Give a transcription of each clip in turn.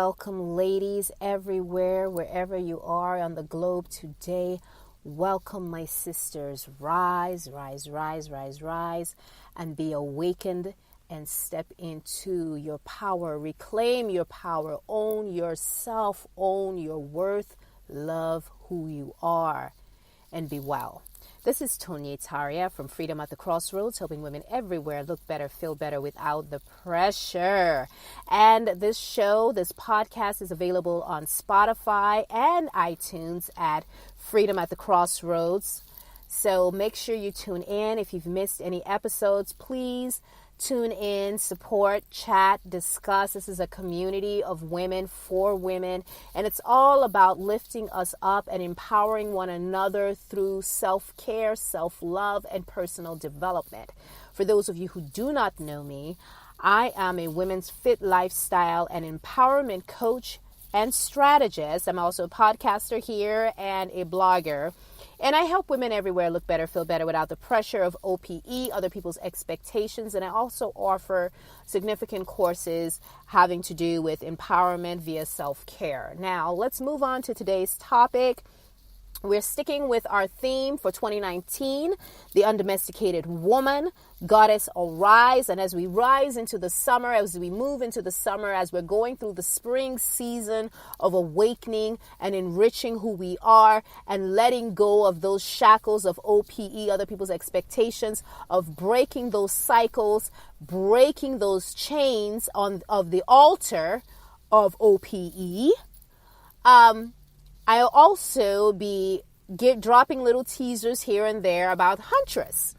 welcome, ladies everywhere, wherever you are on the globe today. Welcome, my sisters. Rise, rise, rise, rise, rise, and be awakened and step into your power. Reclaim your power. Own yourself. Own your worth. Love who you are, and be well. This is Tonya Taria from Freedom at the Crossroads, helping women everywhere look better, feel better without the pressure. And this podcast is available on Spotify and iTunes at Freedom at the Crossroads. So make sure you tune in. If you've missed any episodes, please tune in, support, chat, discuss. This is a community of women for women, and it's all about lifting us up and empowering one another through self-care, self-love, and personal development. For those of you who do not know me, I am a women's fit lifestyle and empowerment coach and strategist. I'm also a podcaster here and a blogger. And I help women everywhere look better, feel better without the pressure of OPE, other people's expectations. And I also offer significant courses having to do with empowerment via self-care. Now, let's move on to today's topic. We're sticking with our theme for 2019, the undomesticated woman, goddess arise. And as we rise into the summer, as we move into the summer, as we're going through the spring season of awakening and enriching who we are and letting go of those shackles of OPE, other people's expectations, of breaking those cycles, breaking those chains of the altar of OPE. I'll also be dropping little teasers here and there about Huntress.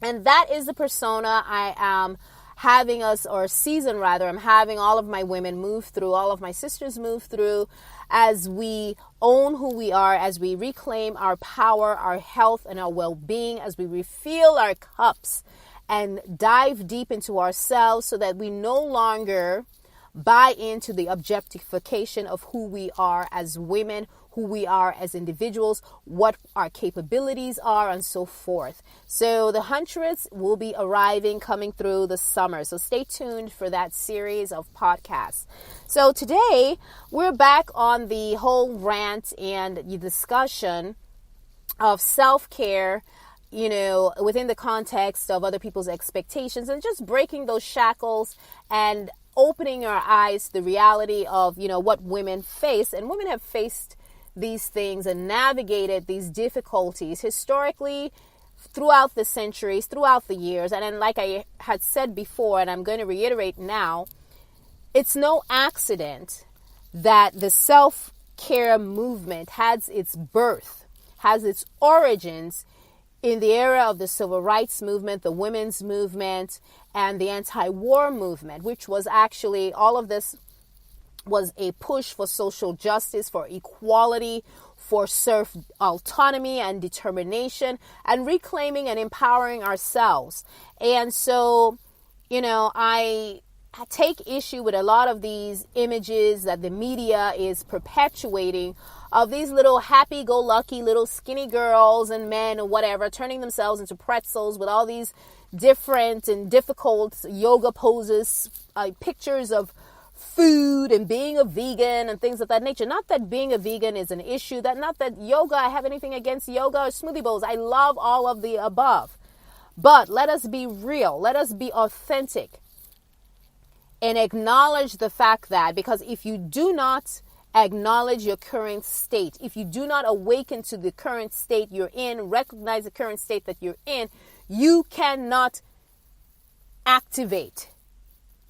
And that is the persona I am having I'm having all of my women move through, all of my sisters move through, as we own who we are, as we reclaim our power, our health, and our well-being, as we refill our cups and dive deep into ourselves so that we no longer buy into the objectification of who we are as women, who we are as individuals, what our capabilities are, and so forth. So the Huntress will be coming through the summer. So stay tuned for that series of podcasts. So today we're back on the whole rant and the discussion of self-care, within the context of other people's expectations and just breaking those shackles and opening our eyes to the reality of, what women face. And women have faced these things and navigated these difficulties historically throughout the centuries, throughout the years. And then, like I had said before, and I'm going to reiterate now, it's no accident that the self-care movement has its origins in the era of the civil rights movement, the women's movement, and the anti-war movement, which was actually, all of this was a push for social justice, for equality, for self-autonomy and determination, and reclaiming and empowering ourselves. And so, I take issue with a lot of these images that the media is perpetuating of these little happy-go-lucky little skinny girls and men or whatever, turning themselves into pretzels with all these different and difficult yoga poses, pictures of food and being a vegan and things of that nature. Not that being a vegan is an issue, not that yoga, I have anything against yoga or smoothie bowls. I love all of the above. But let us be real. Let us be authentic and acknowledge the fact that, because if you do not acknowledge your current state, if you do not awaken to the current state you're in, recognize the current state that you're in, you cannot activate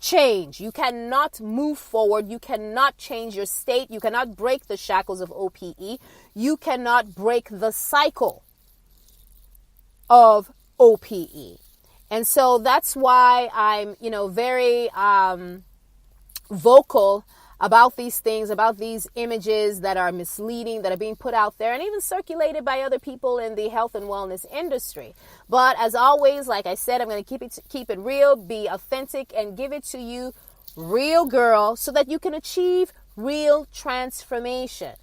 change. You cannot move forward. You cannot change your state. You cannot break the shackles of OPE. You cannot break the cycle of OPE. And so that's why I'm, very vocal about these things, about these images that are misleading, that are being put out there and even circulated by other people in the health and wellness industry. But as always, like I said, I'm going to keep it real, be authentic, and give it to you, real girl, so that you can achieve real transformation.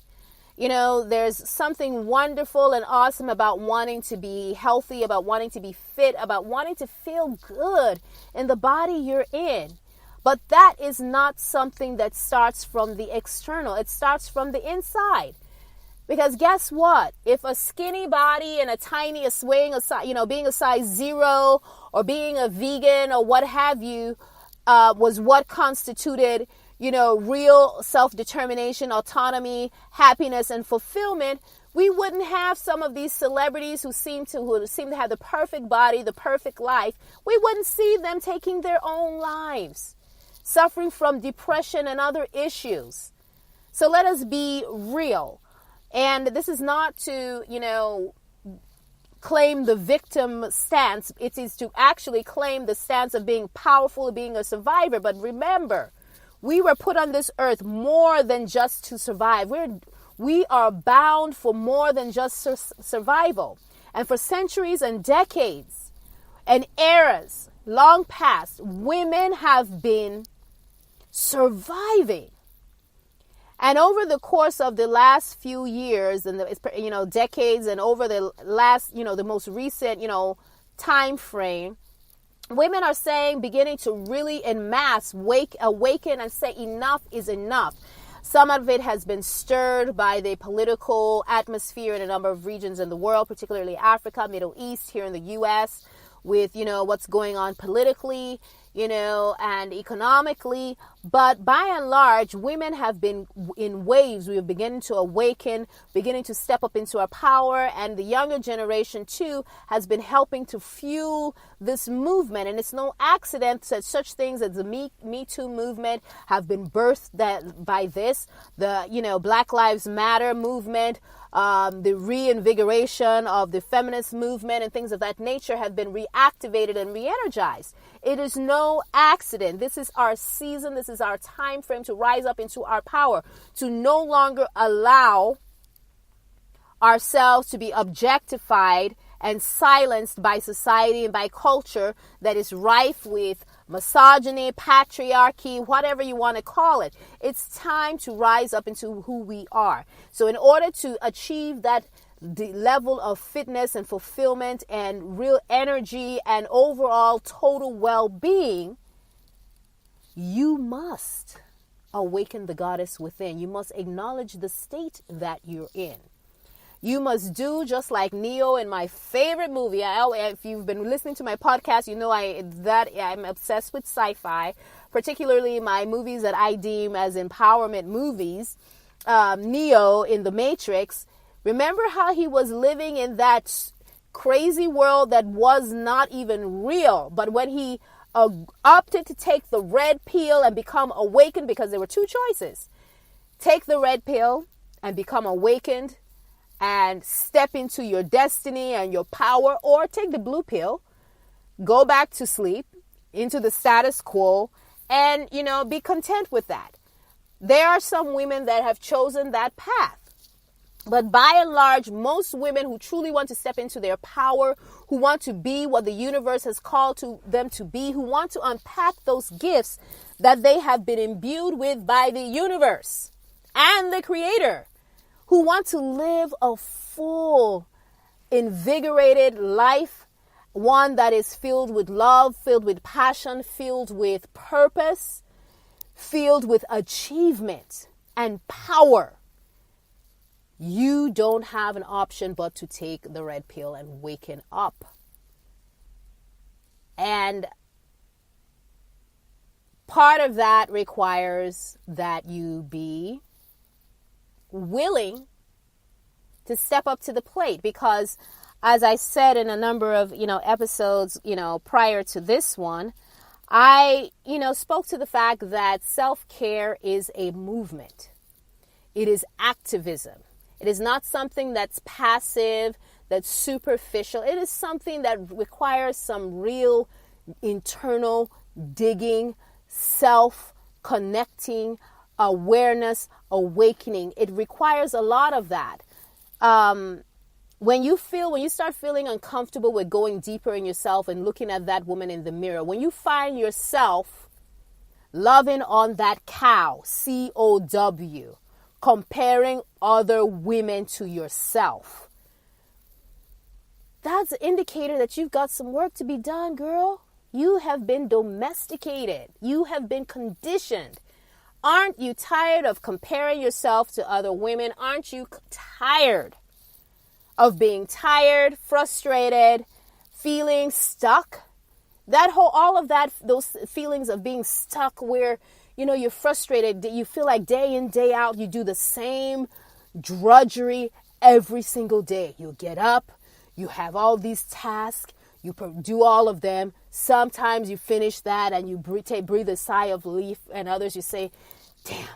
There's something wonderful and awesome about wanting to be healthy, about wanting to be fit, about wanting to feel good in the body you're in. But that is not something that starts from the external. It starts from the inside. Because guess what? If a skinny body and a tiny, being a size 0 or being a vegan or what have you, was what constituted, real self-determination, autonomy, happiness, and fulfillment, we wouldn't have some of these celebrities who seem to have the perfect body, the perfect life. We wouldn't see them taking their own lives, suffering from depression and other issues. So let us be real. And this is not to, claim the victim stance. It is to actually claim the stance of being powerful, being a survivor. But remember, we were put on this earth more than just to survive. We are bound for more than just survival. And for centuries and decades and eras long past, women have been surviving. And over the course of the last few years and decades, and over the last, the most recent, time frame, women are beginning to really en masse awaken and say enough is enough. Some of it has been stirred by the political atmosphere in a number of regions in the world, particularly Africa, Middle East, here in the U.S., with, what's going on politically, and economically. But by and large, women have been in waves. We are beginning to awaken, beginning to step up into our power. And the younger generation, too, has been helping to fuel this movement. And it's no accident that such things as the Me Too movement have been birthed by this. The, Black Lives Matter movement, the reinvigoration of the feminist movement and things of that nature have been reactivated and re-energized. It is no accident. This is our season. This is our time frame to rise up into our power, to no longer allow ourselves to be objectified and silenced by society and by culture that is rife with misogyny, patriarchy, whatever you want to call it. It's time to rise up into who we are. So in order to achieve that the level of fitness and fulfillment and real energy and overall total well-being, you must awaken the goddess within. You must acknowledge the state that you're in. You must do just like Neo in my favorite movie. If you've been listening to my podcast, you know I'm obsessed with sci-fi, particularly my movies that I deem as empowerment movies. Neo in The Matrix. Remember how he was living in that crazy world that was not even real. But when he opted to take the red pill and become awakened, because there were two choices. Take the red pill and become awakened and step into your destiny and your power, or take the blue pill, go back to sleep, into the status quo, and, be content with that. There are some women that have chosen that path. But by and large, most women who truly want to step into their power, who want to be what the universe has called to them to be, who want to unpack those gifts that they have been imbued with by the universe and the Creator, who want to live a full, invigorated life, one that is filled with love, filled with passion, filled with purpose, filled with achievement and power. You don't have an option but to take the red pill and waken up. And part of that requires that you be willing to step up to the plate, because as I said in a number of, episodes, prior to this one, I, spoke to the fact that self-care is a movement. It is activism. It is not something that's passive, that's superficial. It is something that requires some real internal digging, self-connecting, awareness, awakening. It requires a lot of that. When you start feeling uncomfortable with going deeper in yourself and looking at that woman in the mirror, when you find yourself loving on that cow, C.O.W., comparing other women to yourself, that's an indicator that you've got some work to be done, girl. You have been domesticated. You have been conditioned. Aren't you tired of comparing yourself to other women? Aren't you tired of being tired, frustrated, feeling stuck? All of that, those feelings of being stuck where, you're frustrated. You feel like day in, day out, you do the same drudgery every single day. You get up, you have all these tasks, you do all of them. Sometimes you finish that and you breathe a sigh of relief, and others you say, damn,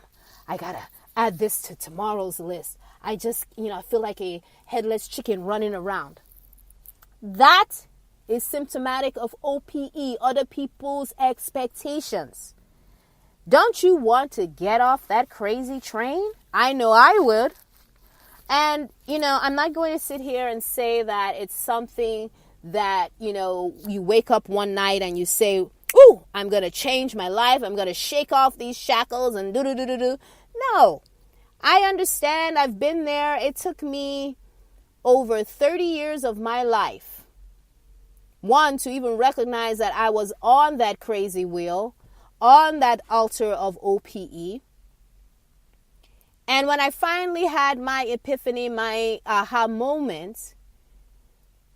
I gotta add this to tomorrow's list. I just, I feel like a headless chicken running around. That is symptomatic of OPE, other people's expectations. Don't you want to get off that crazy train? I know I would. And, I'm not going to sit here and say that it's something that, you wake up one night and you say, ooh, I'm going to change my life. I'm going to shake off these shackles and do. No, I understand. I've been there. It took me over 30 years of my life, one, to even recognize that I was on that crazy wheel, on that altar of OPE. And when I finally had my epiphany, my aha moment,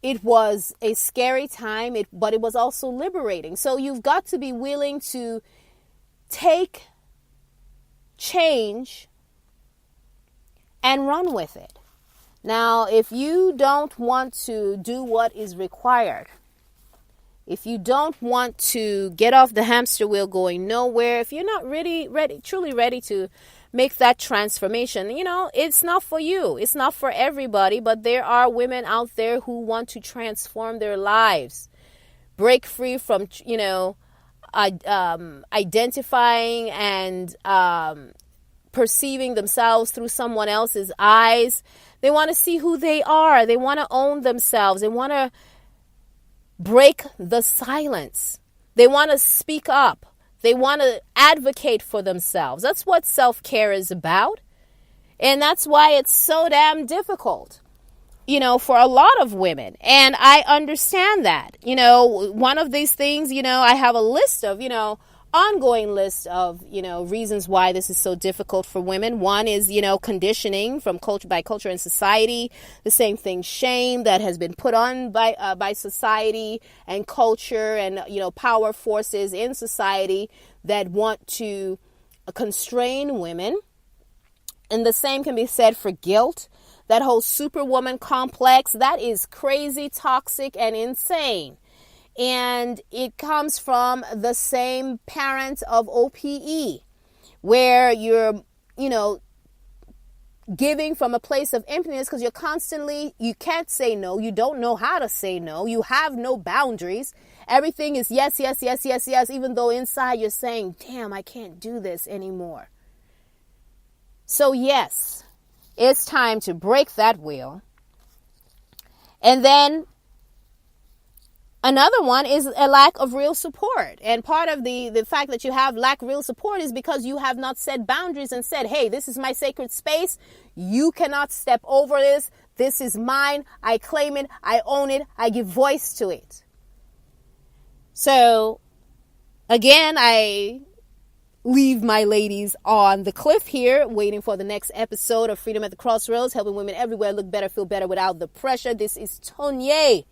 it was a scary time, but it was also liberating. So you've got to be willing to take change and run with it. Now, if you don't want to do what is required, if you don't want to get off the hamster wheel going nowhere, if you're not truly ready to make that transformation, it's not for you. It's not for everybody, but there are women out there who want to transform their lives, break free from, identifying and perceiving themselves through someone else's eyes. They want to see who they are. They want to own themselves. They want to break the silence. They want to speak up. They want to advocate for themselves. That's what self-care is about. And that's why it's so damn difficult, for a lot of women. And I understand that. One of these things, I have a list of, ongoing list of, reasons why this is so difficult for women. One is, conditioning from by culture and society. The same thing, shame that has been put on by society and culture and, power forces in society that want to constrain women. And the same can be said for guilt. That whole superwoman complex, that is crazy, toxic, and insane. And it comes from the same parent of OPE, where you're, giving from a place of emptiness because you can't say no. You don't know how to say no. You have no boundaries. Everything is yes, yes, yes, yes, yes, even though inside you're saying, damn, I can't do this anymore. So yes, it's time to break that wheel. And then another one is a lack of real support. And part of the fact that you lack real support is because you have not set boundaries and said, hey, this is my sacred space. You cannot step over this. This is mine. I claim it. I own it. I give voice to it. So again, I leave my ladies on the cliff here, waiting for the next episode of Freedom at the Crossroads, helping women everywhere look better, feel better without the pressure. This is Tonye,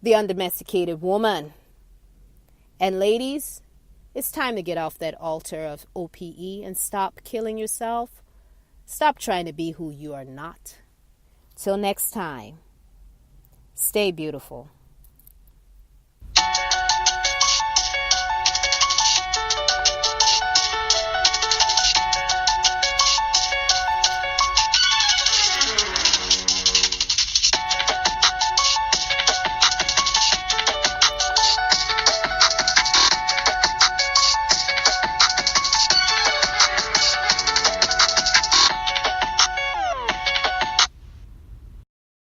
the undomesticated woman. And ladies, it's time to get off that altar of OPE and stop killing yourself. Stop trying to be who you are not. Till next time, stay beautiful.